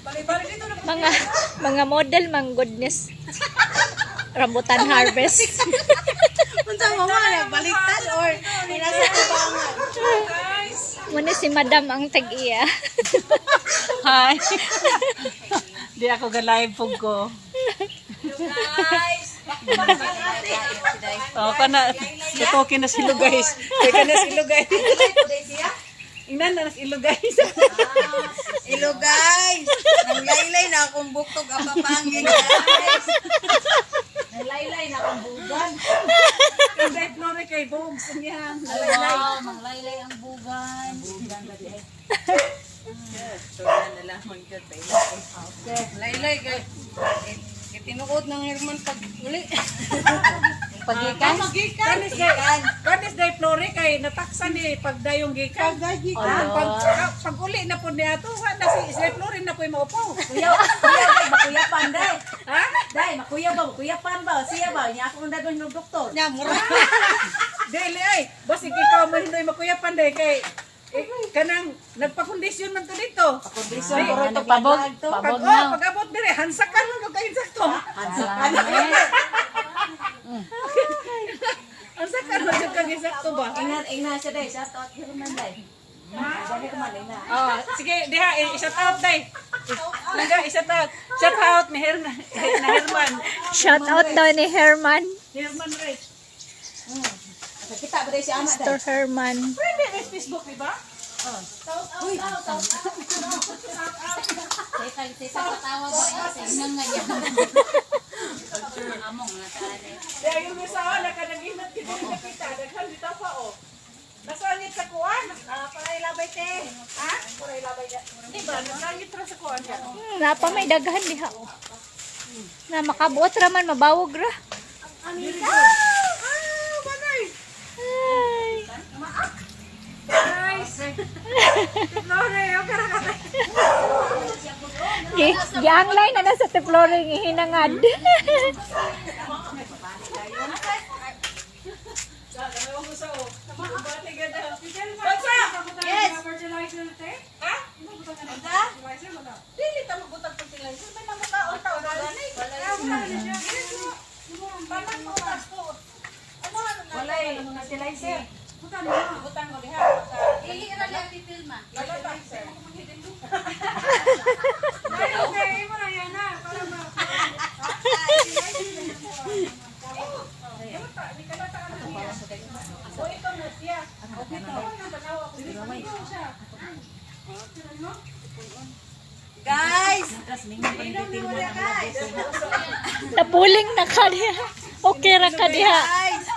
Balik-balik dito na. Mga model, mang goodness. Rambutan harvest. Unsa mo na baliktad or nasa kubangan? Guys. Muna si Madam ang tag-iya. Hi. Di ako ga-live pug ko. Guys. Oh, kana tutokin na silo guys. Kaya na silo guys. Ingnan na silo guys. Hello guys. Nang laylay na akong buktog ang papangin guys. Nang laylay na akong bugan. Kung dahil flore kay Bogs niya. Wow, nang laylay ang bugan. Bugan ba di ay. Tulan na lang mo ito tayo. Okay. Laylay guys. Tinuod ng Herman pag uli. Pagikan? Kanis day flore kay nataksan ni pagdayong gikan. Pag uli na po niya to, na si flore na po maupo. Kuya, makuyapan day. Ha? Day, makuyapan ba? Siya ba? Niya ako nang dadon ng doktor. Nya mura. Dili ay, basta ikaw mo hindoy makuyapan day kay kanang nagpa-kondisyon man to dito. Kondisyon Di, ko ito pabog. Pag na. pag-abot dire, hansakan mo kay insakto. Hansakan. Hansakan mo jud kag insakto ba? Ingnan siya day. Shout out Herman day. Herman ina. Oh, sige, diha i-shout out day. Naga i-shout out. Shout out ni Herman. Shout out daw ni Herman. Herman Ray. Kita ba day si anak day? Mr. Herman. Pwede may Facebook, di ba? Uy, Teka patawa ba yan? Sa inang nga yan. Among na taane. Dahil yung misawa na kanag-inat kita kita. Daghan dito pa o. Nasangit sa kuwan. Paray labay te. Ha? Paray labay ya. Di ba? Nasangit ra sa kuwan ka. Napa may daghan diha. Na makabuot raman mabawog ra. Banay. Ay. Guys. Flore, o karakata. Gianglay na nasa tefloring ihinangad. Yes. Ha? Dili ta mabutang fertilizer. May namutaon ta o ganay. Panan mo tas ko. Ano walay fertilizer. Butang mo diha. Ili ra lang pipilma. Fertilizer. Guys! Napuling na ka diha. Okay ra ka diha. Guys!